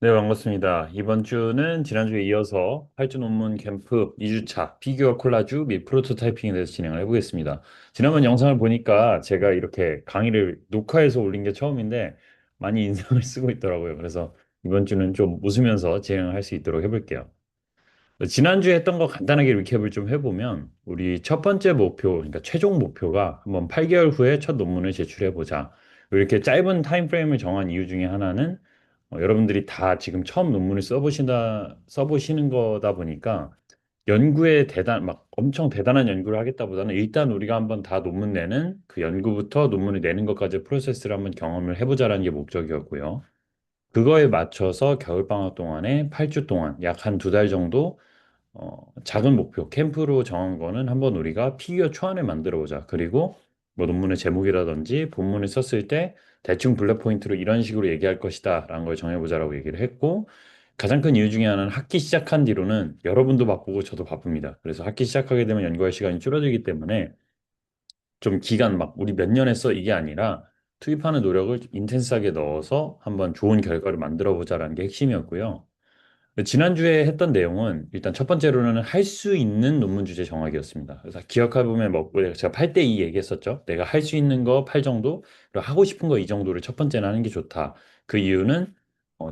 네, 반갑습니다. 이번 주는 지난주에 이어서 8주 논문 캠프 2주차 피규어 콜라주 및 프로토타이핑에 대해서 진행을 해보겠습니다. 지난번 영상을 보니까 제가 이렇게 강의를 녹화해서 올린 게 처음인데 많이 인상을 쓰고 있더라고요. 그래서 이번 주는 좀 웃으면서 진행을 할 수 있도록 해볼게요. 지난주에 했던 거 간단하게 리캡을 좀 해보면 우리 첫 번째 목표, 그러니까 최종 목표가 한번 8개월 후에 첫 논문을 제출해보자. 이렇게 짧은 타임프레임을 정한 이유 중에 하나는 여러분들이 다 지금 처음 논문을 써보시는 거다 보니까 막 엄청 대단한 연구를 하겠다보다는 일단 우리가 한번 다 논문 내는 그 연구부터 논문을 내는 것까지 프로세스를 한번 경험을 해보자라는 게 목적이었고요. 그거에 맞춰서 겨울방학 동안에 8주 동안 약 한 두 달 정도 작은 목표, 캠프로 정한 거는 한번 우리가 피규어 초안을 만들어 보자. 그리고 뭐 논문의 제목이라든지 본문을 썼을 때 대충 블랙 포인트로 이런 식으로 얘기할 것이다 라는 걸 정해보자라고 얘기를 했고, 가장 큰 이유 중에 하나는 학기 시작한 뒤로는 여러분도 바쁘고 저도 바쁩니다. 그래서 학기 시작하게 되면 연구할 시간이 줄어들기 때문에 좀 기간 막 우리 몇 년 했어 이게 아니라 투입하는 노력을 인텐스하게 넣어서 한번 좋은 결과를 만들어 보자라는 게 핵심이었고요. 지난주에 했던 내용은 일단 첫 번째로는 할 수 있는 논문 주제 정하기였습니다. 그래서 기억해보면 뭐 제가 8대 2 얘기했었죠. 내가 할 수 있는 거 8 정도, 그리고 하고 싶은 거 이 정도를 첫 번째는 하는 게 좋다. 그 이유는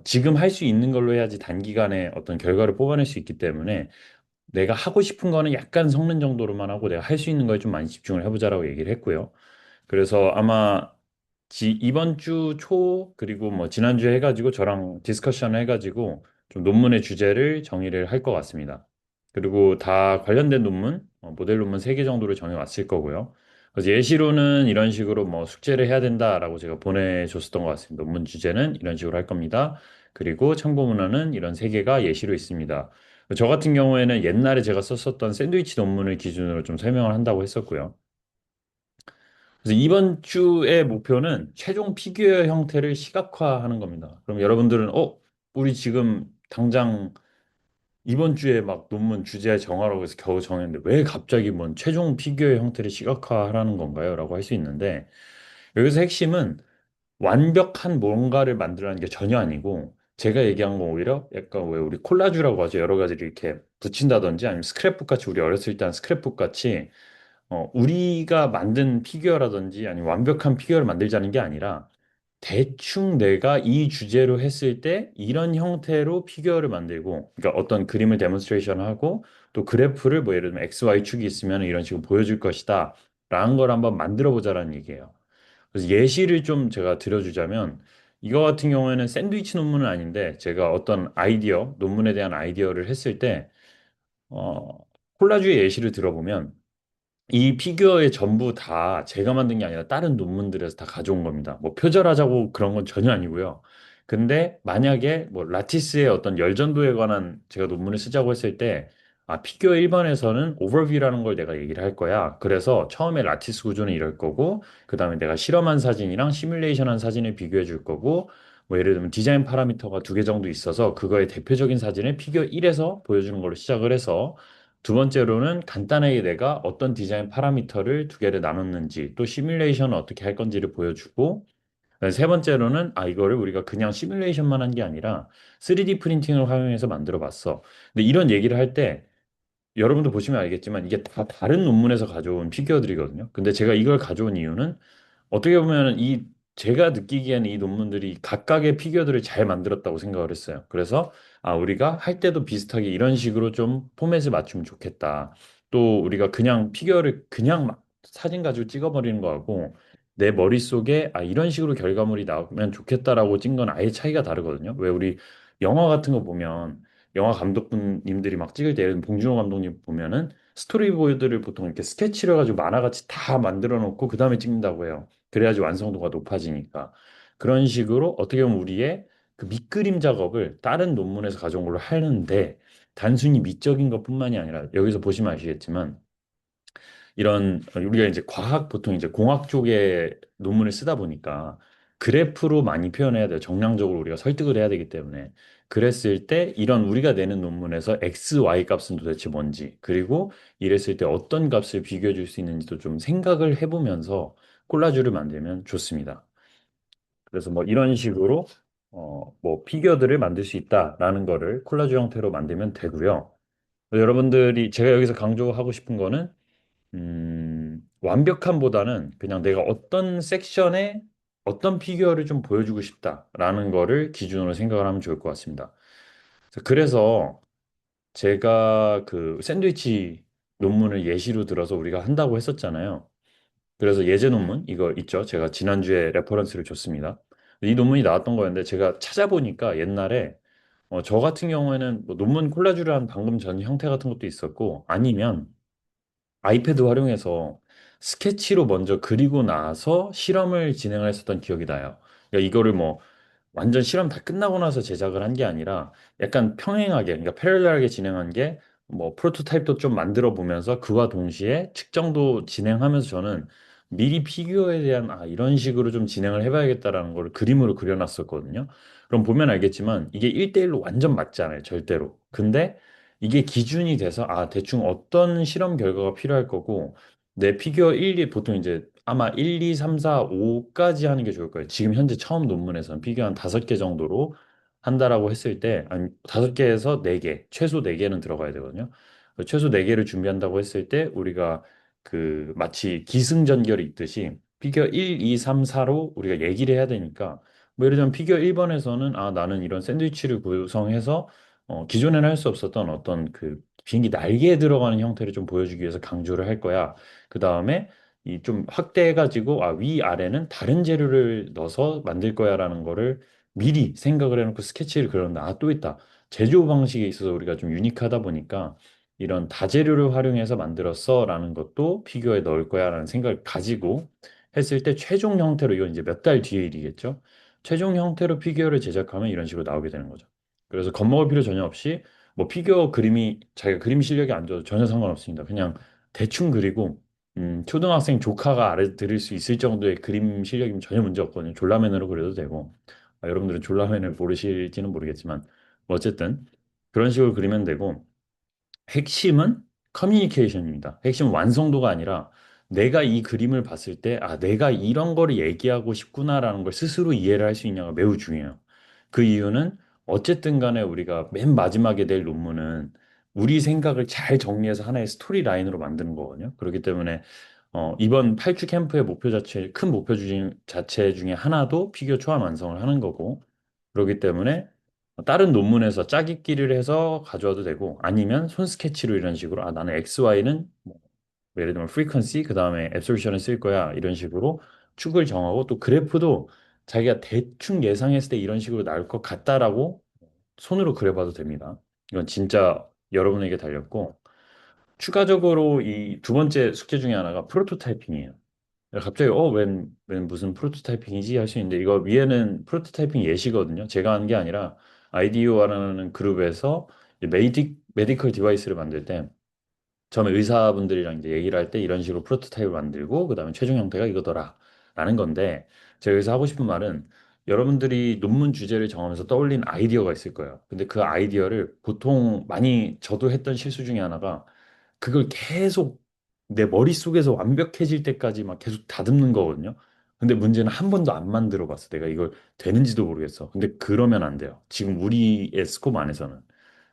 지금 할 수 있는 걸로 해야지 단기간에 어떤 결과를 뽑아낼 수 있기 때문에 내가 하고 싶은 거는 약간 섞는 정도로만 하고 내가 할 수 있는 거에 좀 많이 집중을 해보자라고 얘기를 했고요. 그래서 아마 이번 주 초 그리고 뭐 지난주에 해가지고 저랑 디스커션을 해가지고 좀 논문의 주제를 정의를 할 것 같습니다. 그리고 다 관련된 논문, 모델 논문 3개 정도를 정해왔을 거고요. 그래서 예시로는 이런 식으로 뭐 숙제를 해야 된다라고 제가 보내줬었던 것 같습니다. 논문 주제는 이런 식으로 할 겁니다. 그리고 참고문헌은 이런 3개가 예시로 있습니다. 저 같은 경우에는 옛날에 제가 썼었던 샌드위치 논문을 기준으로 좀 설명을 한다고 했었고요. 그래서 이번 주의 목표는 최종 피규어 형태를 시각화하는 겁니다. 그럼 여러분들은 우리 지금 당장 이번 주에 막 논문 주제 정하라고 해서 겨우 정했는데 왜 갑자기 뭔 최종 피규어 형태를 시각화하라는 건가요? 라고 할 수 있는데 여기서 핵심은 완벽한 뭔가를 만들라는 게 전혀 아니고 제가 얘기한 건 오히려 약간 왜 우리 콜라주라고 하죠. 여러 가지를 이렇게 붙인다든지 아니면 스크랩북 같이 우리 어렸을 때 한 스크랩북 같이 우리가 만든 피규어라든지 아니면 완벽한 피규어를 만들자는 게 아니라 대충 내가 이 주제로 했을 때 이런 형태로 피규어를 만들고, 그러니까 어떤 그림을 데몬스트레이션 하고 또 그래프를 뭐 예를 들면 XY 축이 있으면 이런 식으로 보여줄 것이다 라는 걸 한번 만들어 보자라는 얘기예요. 그래서 예시를 좀 제가 드려주자면 이거 같은 경우에는 샌드위치 논문은 아닌데 제가 어떤 아이디어, 논문에 대한 아이디어를 했을 때 어, 콜라주의 예시를 들어보면 이 피규어의 전부 다 제가 만든 게 아니라 다른 논문들에서 다 가져온 겁니다. 뭐 표절하자고 그런 건 전혀 아니고요. 근데 만약에 뭐 라티스의 어떤 열전도에 관한 제가 논문을 쓰자고 했을 때 피규어 1번에서는 오버뷰라는 걸 내가 얘기를 할 거야. 그래서 처음에 라티스 구조는 이럴 거고 그다음에 내가 실험한 사진이랑 시뮬레이션한 사진을 비교해 줄 거고 뭐 예를 들면 디자인 파라미터가 2개 정도 있어서 그거의 대표적인 사진을 피규어 1에서 보여주는 걸로 시작을 해서 두 번째로는 간단하게 내가 어떤 디자인 파라미터를 2개를 나눴는지 또 시뮬레이션을 어떻게 할 건지를 보여주고 세 번째로는 이거를 우리가 그냥 시뮬레이션만 한 게 아니라 3D 프린팅을 활용해서 만들어 봤어. 근데 이런 얘기를 할 때 여러분도 보시면 알겠지만 이게 다 다른 논문에서 가져온 피규어들이거든요. 근데 제가 이걸 가져온 이유는 어떻게 보면 이 제가 느끼기에는 이 논문들이 각각의 피규어들을 잘 만들었다고 생각을 했어요. 그래서 우리가 할 때도 비슷하게 이런 식으로 좀 포맷을 맞추면 좋겠다. 또 우리가 그냥 피규어를 그냥 막 사진 가지고 찍어버리는 거하고 내 머릿속에 이런 식으로 결과물이 나오면 좋겠다라고 찐 건 아예 차이가 다르거든요. 왜 우리 영화 같은 거 보면 영화 감독님들이 막 찍을 때 예를 들면 봉준호 감독님 보면은 스토리보드를 보통 이렇게 스케치를 해가지고 만화같이 다 만들어 놓고 그 다음에 찍는다고 해요. 그래야지 완성도가 높아지니까. 그런 식으로 어떻게 보면 우리의 그 밑그림 작업을 다른 논문에서 가져온 걸로 하는데 단순히 미적인 것뿐만이 아니라 여기서 보시면 아시겠지만 이런 우리가 이제 과학 보통 이제 공학 쪽에 논문을 쓰다 보니까 그래프로 많이 표현해야 돼요. 정량적으로 우리가 설득을 해야 되기 때문에 그랬을 때 이런 우리가 내는 논문에서 x, y 값은 도대체 뭔지 그리고 이랬을 때 어떤 값을 비교해 줄 수 있는지도 좀 생각을 해보면서 콜라주를 만들면 좋습니다. 그래서 뭐 이런 식으로 뭐 피규어들을 만들 수 있다라는 거를 콜라주 형태로 만들면 되고요. 여러분들이 제가 여기서 강조하고 싶은 거는 완벽함보다는 그냥 내가 어떤 섹션에 어떤 피규어를 좀 보여주고 싶다라는 거를 기준으로 생각을 하면 좋을 것 같습니다. 그래서 제가 그 샌드위치 논문을 예시로 들어서 우리가 한다고 했었잖아요. 그래서 예제 논문 이거 있죠. 제가 지난주에 레퍼런스를 줬습니다. 이 논문이 나왔던 거였는데 제가 찾아보니까 옛날에 저 같은 경우에는 뭐 논문 콜라주를 한 방금 전 형태 같은 것도 있었고 아니면 아이패드 활용해서 스케치로 먼저 그리고 나서 실험을 진행을 했었던 기억이 나요. 그러니까 이거를 뭐 완전 실험 다 끝나고 나서 제작을 한 게 아니라 약간 평행하게, 그러니까 패러럴하게 진행한 게 뭐 프로토타입도 좀 만들어 보면서 그와 동시에 측정도 진행하면서 저는 미리 피규어에 대한 이런 식으로 좀 진행을 해봐야겠다라는 걸 그림으로 그려놨었거든요. 그럼 보면 알겠지만 이게 1대1로 완전 맞지 않아요, 절대로. 근데 이게 기준이 돼서 대충 어떤 실험 결과가 필요할 거고 내 피규어 1, 2 보통 이제 아마 1, 2, 3, 4, 5까지 하는 게 좋을 거예요. 지금 현재 처음 논문에서는 피규어 한 5개 정도로 한다라고 했을 때, 아니, 5개에서 4개, 최소 4개는 들어가야 되거든요. 최소 4개를 준비한다고 했을 때, 우리가 그 마치 기승전결이 있듯이 피규어 1, 2, 3, 4로 우리가 얘기를 해야 되니까, 뭐 예를 들면 피규어 1번에서는 나는 이런 샌드위치를 구성해서 기존에는 할 수 없었던 어떤 그 비행기 날개에 들어가는 형태를 좀 보여주기 위해서 강조를 할 거야. 그 다음에 이 좀 확대해가지고 위아래는 다른 재료를 넣어서 만들 거야라는 거를 미리 생각을 해놓고 스케치를 그렸는데 또 있다. 제조 방식에 있어서 우리가 좀 유니크하다 보니까 이런 다재료를 활용해서 만들었어라는 것도 피규어에 넣을 거야라는 생각을 가지고 했을 때 최종 형태로 이건 이제 몇 달 뒤의 일이겠죠. 최종 형태로 피규어를 제작하면 이런 식으로 나오게 되는 거죠. 그래서 겁먹을 필요 전혀 없이 뭐 피규어 그림이 자기가 그림 실력이 안 좋아도 전혀 상관없습니다. 그냥 대충 그리고 초등학생 조카가 알아들을 수 있을 정도의 그림 실력이면 전혀 문제 없거든요. 졸라맨으로 그려도 되고. 여러분들은 졸라맨을 모르실지는 모르겠지만 뭐 어쨌든 그런 식으로 그리면 되고 핵심은 커뮤니케이션입니다. 핵심은 완성도가 아니라 내가 이 그림을 봤을 때, 내가 이런 거를 얘기하고 싶구나라는 걸 스스로 이해를 할 수 있냐가 매우 중요해요. 그 이유는 어쨌든 간에 우리가 맨 마지막에 낼 논문은 우리 생각을 잘 정리해서 하나의 스토리 라인으로 만드는 거거든요. 그렇기 때문에 이번 8주 캠프의 목표 자체, 큰 목표 자체 중에 하나도 피규어 초안 완성을 하는 거고, 그렇기 때문에 다른 논문에서 짜깁기를 해서 가져와도 되고 아니면 손 스케치로 이런 식으로 나는 XY는 뭐 예를 들면 frequency 그 다음에 absorption을 쓸 거야 이런 식으로 축을 정하고 또 그래프도 자기가 대충 예상했을 때 이런 식으로 나올 것 같다라고 손으로 그려봐도 됩니다. 이건 진짜 여러분에게 달렸고 추가적으로 이 두 번째 숙제 중에 하나가 프로토타이핑이에요. 갑자기 웬 무슨 프로토타이핑이지 할 수 있는데 이거 위에는 프로토타이핑 예시거든요. 제가 한 게 아니라 아이디어라는 그룹에서 이제 메디컬 디바이스를 만들 때 처음에 의사분들이랑 이제 얘기를 할 때 이런 식으로 프로토타입을 만들고 그다음에 최종 형태가 이거더라 라는 건데 제가 여기서 하고 싶은 말은 여러분들이 논문 주제를 정하면서 떠올린 아이디어가 있을 거예요. 근데 그 아이디어를 보통 많이 저도 했던 실수 중에 하나가 그걸 계속 내 머릿속에서 완벽해질 때까지 막 계속 다듬는 거거든요. 근데 문제는 한 번도 안 만들어 봤어. 내가 이걸 되는지도 모르겠어. 근데 그러면 안 돼요. 지금 우리의 스코프 안에서는.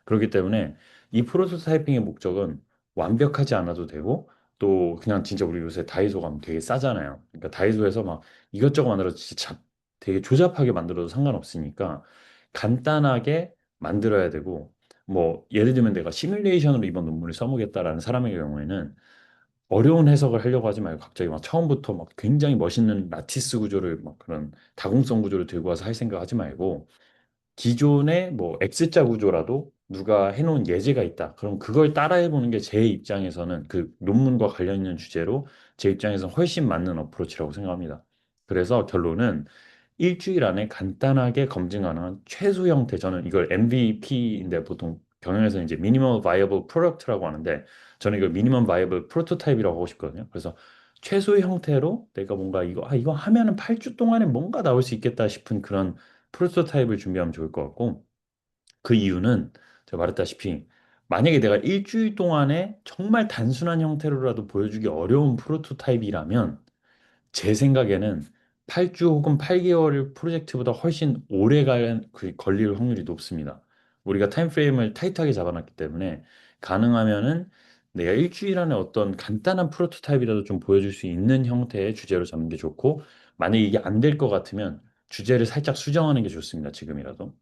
그렇기 때문에 이 프로토타이핑의 목적은 완벽하지 않아도 되고 또 그냥 진짜 우리 요새 다이소 가면 되게 싸잖아요. 그러니까 다이소에서 막 이것저것 만들어서 진짜 되게 조잡하게 만들어도 상관없으니까 간단하게 만들어야 되고 뭐 예를 들면 내가 시뮬레이션으로 이번 논문을 써보겠다라는 사람의 경우에는 어려운 해석을 하려고 하지 말고 갑자기 막 처음부터 막 굉장히 멋있는 라티스 구조를 막 그런 다공성 구조를 들고 와서 할 생각 하지 말고 기존의 뭐 X자 구조라도 누가 해놓은 예제가 있다. 그럼 그걸 따라해보는 게 제 입장에서는 그 논문과 관련 있는 주제로 제 입장에서는 훨씬 맞는 어프로치라고 생각합니다. 그래서 결론은 일주일 안에 간단하게 검증하는 최소 형태, 저는 이걸 MVP인데 보통 경영에서 이제 Minimum Viable Product라고 하는데 저는 이걸 Minimum Viable Prototype이라고 하고 싶거든요. 그래서 최소 형태로 내가 뭔가 이거 하면은 8주 동안에 뭔가 나올 수 있겠다 싶은 그런 프로토타입을 준비하면 좋을 것 같고 그 이유는 제가 말했다시피 만약에 내가 일주일 동안에 정말 단순한 형태로라도 보여주기 어려운 프로토타입이라면 제 생각에는 8주 혹은 8개월 프로젝트보다 훨씬 걸릴 확률이 높습니다. 우리가 타임프레임을 타이트하게 잡아놨기 때문에 가능하면은 내가 일주일 안에 어떤 간단한 프로토타입이라도 좀 보여줄 수 있는 형태의 주제로 잡는 게 좋고, 만약에 이게 안 될 것 같으면 주제를 살짝 수정하는 게 좋습니다. 지금이라도.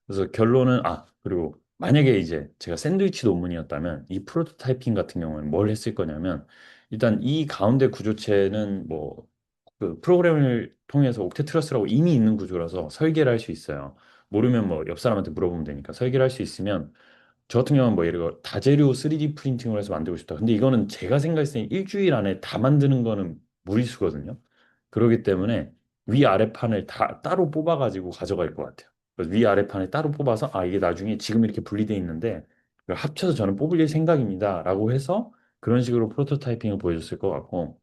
그래서 결론은, 그리고 만약에 이제 제가 샌드위치 논문이었다면 이 프로토타이핑 같은 경우는 뭘 했을 거냐면, 일단 이 가운데 구조체는 뭐 그 프로그램을 통해서 옥테트러스라고 이미 있는 구조라서 설계를 할 수 있어요. 모르면 뭐 옆 사람한테 물어보면 되니까 설계를 할 수 있으면, 저 같은 경우는 뭐 예를 들어 다재료 3D 프린팅을 해서 만들고 싶다. 근데 이거는 제가 생각했을 때 일주일 안에 다 만드는 거는 무리수거든요. 그렇기 때문에 위아래 판을 다 따로 뽑아가지고 가져갈 것 같아요. 그래서 위아래 판을 따로 뽑아서, 이게 나중에 지금 이렇게 분리돼 있는데 이걸 합쳐서 저는 뽑을 생각입니다. 라고 해서 그런 식으로 프로토타이핑을 보여줬을 것 같고,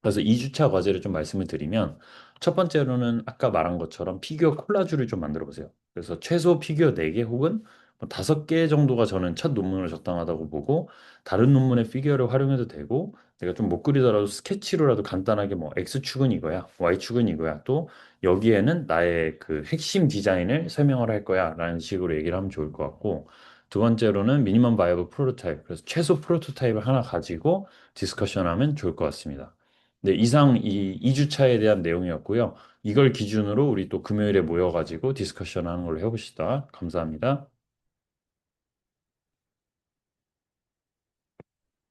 그래서 2주차 과제를 좀 말씀을 드리면, 첫 번째로는 아까 말한 것처럼 피규어 콜라주를 좀 만들어 보세요. 그래서 최소 피규어 4개 혹은 뭐 5개 정도가 저는 첫 논문으로 적당하다고 보고, 다른 논문의 피규어를 활용해도 되고, 내가 좀 못 그리더라도 스케치로라도 간단하게 뭐 X축은 이거야, Y축은 이거야, 또 여기에는 나의 그 핵심 디자인을 설명을 할 거야 라는 식으로 얘기를 하면 좋을 것 같고, 두 번째로는 미니멈 바이어블 프로토타입, 그래서 최소 프로토타입을 하나 가지고 디스커션하면 좋을 것 같습니다. 네, 이상 이 2주차에 대한 내용이었고요. 이걸 기준으로 우리 또 금요일에 모여가지고 디스커션 하는 걸로 해봅시다. 감사합니다.